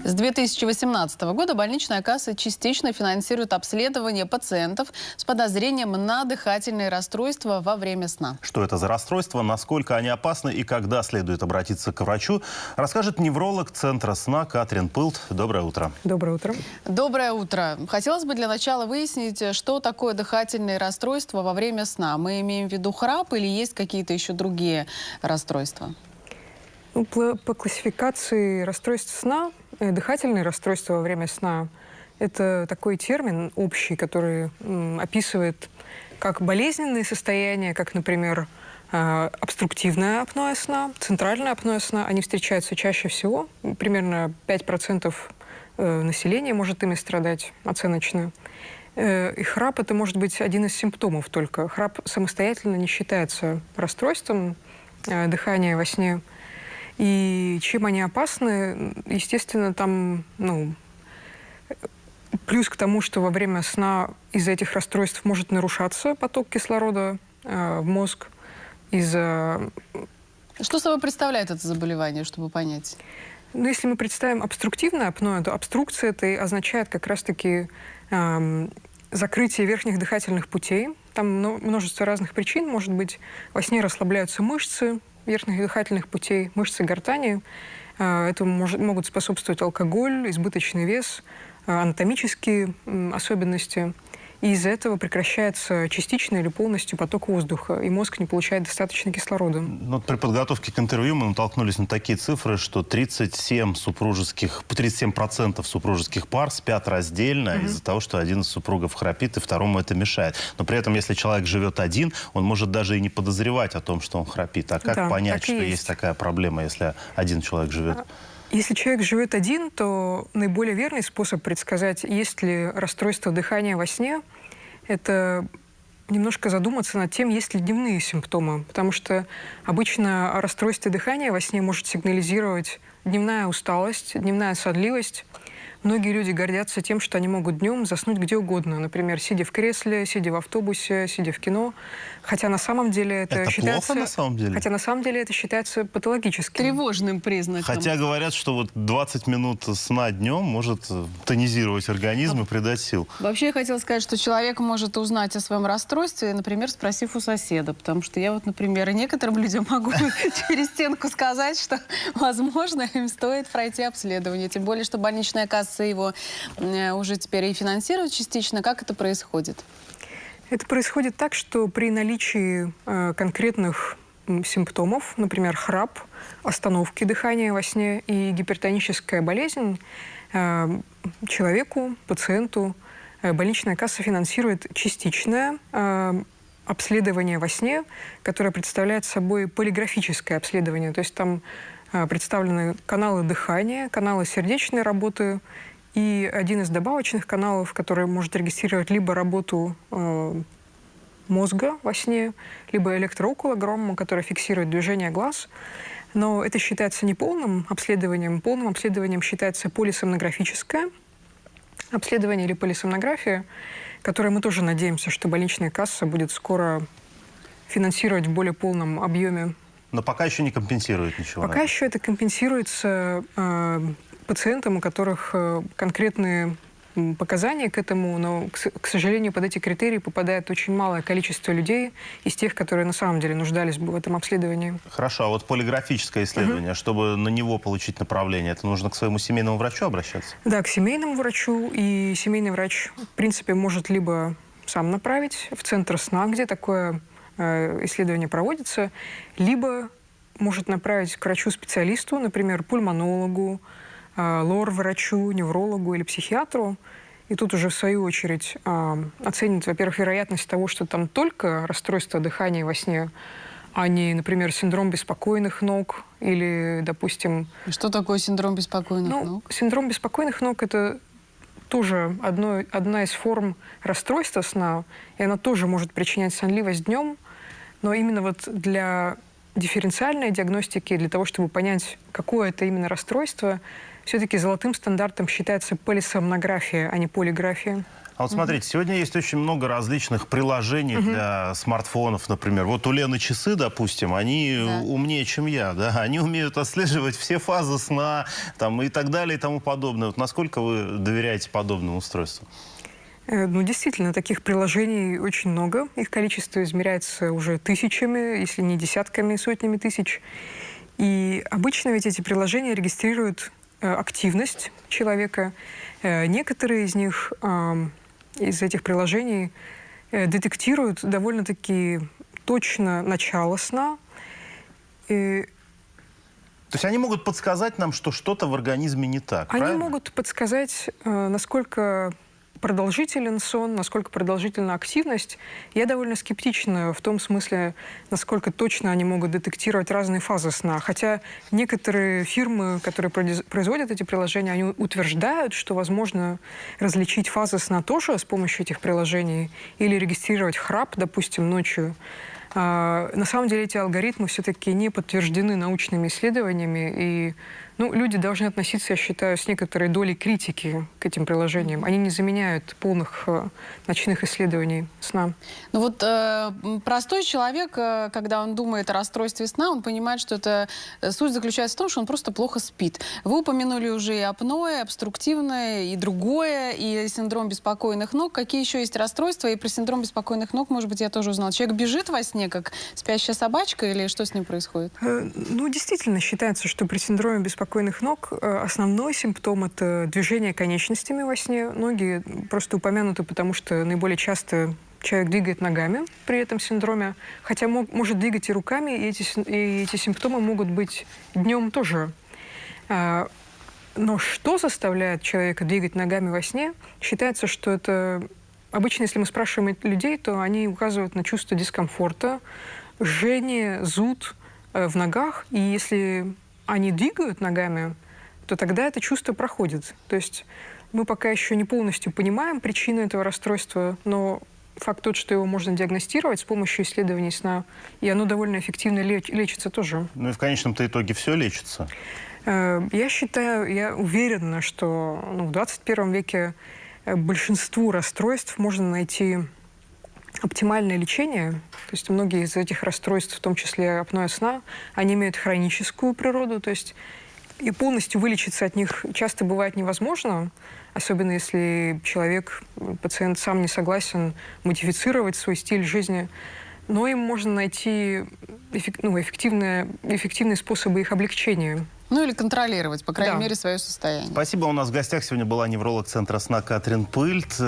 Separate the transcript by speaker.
Speaker 1: С 2018 года больничная касса частично финансирует обследование пациентов с подозрением на дыхательные расстройства во время сна.
Speaker 2: Что это за расстройства, насколько они опасны и когда следует обратиться к врачу, расскажет невролог Центра сна Катрин Пылт. Доброе утро.
Speaker 3: Доброе утро.
Speaker 1: Доброе утро. Хотелось бы для начала выяснить, что такое дыхательные расстройства во время сна. Мы имеем в виду храп или есть какие-то еще другие расстройства?
Speaker 3: По классификации расстройств сна, дыхательные расстройства во время сна – это такой термин общий, который описывает как болезненные состояния, как, например, обструктивное апноэ сна, центральное апноэ сна. Они встречаются чаще всего. Примерно 5% населения может ими страдать оценочно. И храп – это может быть один из симптомов только. Храп самостоятельно не считается расстройством дыхания во сне. И чем они опасны, естественно, там, плюс к тому, что во время сна из-за этих расстройств может нарушаться поток кислорода в мозг из-за...
Speaker 1: Что собой представляет это заболевание, чтобы понять?
Speaker 3: Если мы представим обструктивное апноэ, то обструкция это и означает как раз-таки закрытие верхних дыхательных путей. Там множество разных причин. Может быть, во сне расслабляются мышцы верхних дыхательных путей, мышцы гортани. Этому могут способствовать алкоголь, избыточный вес, анатомические особенности. И из-за этого прекращается частично или полностью поток воздуха, и мозг не получает достаточно кислорода.
Speaker 2: При подготовке к интервью мы натолкнулись на такие цифры, что 37% супружеских пар спят раздельно из-за того, что один из супругов храпит, и второму это мешает. Но при этом, если человек живет один, он может даже и не подозревать о том, что он храпит. А как понять, что есть такая проблема, если один человек живет?
Speaker 3: Если человек живет один, то наиболее верный способ предсказать, есть ли расстройство дыхания во сне, это немножко задуматься над тем, есть ли дневные симптомы. Потому что обычно о расстройстве дыхания во сне может сигнализировать дневная усталость, дневная сонливость. Многие люди гордятся тем, что они могут днем заснуть где угодно. Например, сидя в кресле, сидя в автобусе, сидя в кино. Хотя на самом деле это считается...
Speaker 2: плохо на самом деле?
Speaker 3: Хотя на самом деле это считается патологическим.
Speaker 1: Тревожным признаком.
Speaker 2: Хотя говорят, что вот 20 минут сна днем может тонизировать организм и придать сил.
Speaker 1: Вообще я хотела сказать, что человек может узнать о своем расстройстве, например, спросив у соседа. Потому что я например, некоторым людям могу через стенку сказать, что, возможно, им стоит пройти обследование. Тем более, что больничная касса его уже теперь и финансирует частично. Как это происходит?
Speaker 3: Это происходит так, что при наличии конкретных симптомов, например, храп, остановки дыхания во сне и гипертоническая болезнь, человеку, пациенту, больничная касса финансирует частичное обследование во сне, которое представляет собой полиграфическое обследование. То есть там представлены каналы дыхания, каналы сердечной работы и один из добавочных каналов, который может регистрировать либо работу мозга во сне, либо электроокулограмму, которая фиксирует движение глаз. Но это считается не полным обследованием. Полным обследованием считается полисомнографическое обследование или полисомнография, которое мы тоже надеемся, что больничная касса будет скоро финансировать в более полном объеме.
Speaker 2: Но пока еще не компенсирует ничего.
Speaker 3: Пока еще это компенсируется пациентам, у которых конкретные показания к этому, но, к сожалению, под эти критерии попадает очень малое количество людей из тех, которые на самом деле нуждались бы в этом обследовании.
Speaker 2: Хорошо, а вот полиграфическое исследование, чтобы на него получить направление, это нужно к своему семейному врачу обращаться? Да,
Speaker 3: к семейному врачу, и семейный врач, в принципе, может либо сам направить в центр сна, где такое исследование проводится, либо может направить к врачу-специалисту, например, пульмонологу, лор-врачу, неврологу или психиатру. И тут уже в свою очередь оценит, во-первых, вероятность того, что там только расстройство дыхания во сне, а не, например, синдром беспокойных ног или, допустим...
Speaker 1: Что такое синдром беспокойных ног?
Speaker 3: Синдром беспокойных ног – это тоже одна из форм расстройства сна, и она тоже может причинять сонливость днем, но именно вот для дифференциальной диагностики, для того, чтобы понять, какое это именно расстройство, все-таки золотым стандартом считается полисомнография, а не полиграфия.
Speaker 2: А вот смотрите, сегодня есть очень много различных приложений для смартфонов, например. Вот у Лены часы, допустим, они умнее, чем я, да? Они умеют отслеживать все фазы сна там, и так далее и тому подобное. Вот насколько вы доверяете подобному устройству?
Speaker 3: Ну, действительно, таких приложений очень много. Их количество измеряется уже тысячами, если не десятками, сотнями тысяч. И обычно ведь эти приложения регистрируют активность человека. Некоторые из них, из этих приложений, детектируют довольно-таки точно начало сна.
Speaker 2: То есть они могут подсказать нам, что что-то в организме не так,
Speaker 3: Они
Speaker 2: правильно?
Speaker 3: могут подсказать, насколько продолжителен сон, насколько продолжительна активность. Я довольно скептична в том смысле, насколько точно они могут детектировать разные фазы сна. Хотя некоторые фирмы, которые производят эти приложения, они утверждают, что возможно различить фазы сна тоже с помощью этих приложений или регистрировать храп, допустим, ночью. На самом деле эти алгоритмы все-таки не подтверждены научными исследованиями, и люди должны относиться, я считаю, с некоторой долей критики к этим приложениям. Они не заменяют полных ночных исследований сна.
Speaker 1: Ну вот простой человек, когда он думает о расстройстве сна, он понимает, что это суть заключается в том, что он просто плохо спит. Вы упомянули уже и апноэ, и обструктивное, и другое, и синдром беспокойных ног. Какие еще есть расстройства? И про синдром беспокойных ног, может быть, я тоже узнала. Человек бежит во сне, как спящая собачка, или что с ним происходит?
Speaker 3: Ну, действительно, считается, что при синдроме беспокойных ног основной симптом – это движение конечностями во сне. Ноги просто упомянуты, потому что наиболее часто человек двигает ногами при этом синдроме, хотя может двигать и руками, и эти симптомы могут быть днем тоже. Но что заставляет человека двигать ногами во сне? Считается, что это… Обычно, если мы спрашиваем людей, то они указывают на чувство дискомфорта, жжение, зуд в ногах. И если они двигают ногами, то тогда это чувство проходит. То есть мы пока еще не полностью понимаем причину этого расстройства, но факт тот, что его можно диагностировать с помощью исследований сна, и оно довольно эффективно лечится тоже.
Speaker 2: Ну и в конечном-то итоге все лечится.
Speaker 3: Я считаю, я уверена, что в 21 веке большинству расстройств можно найти оптимальное лечение. То есть многие из этих расстройств, в том числе апноэ сна, они имеют хроническую природу, то есть и полностью вылечиться от них часто бывает невозможно, особенно если пациент сам не согласен модифицировать свой стиль жизни. Но им можно найти эффективные способы их облегчения.
Speaker 1: Ну или контролировать, по крайней мере, свое состояние.
Speaker 2: Спасибо. У нас в гостях сегодня была невролог Центра сна Катрин Пыльт.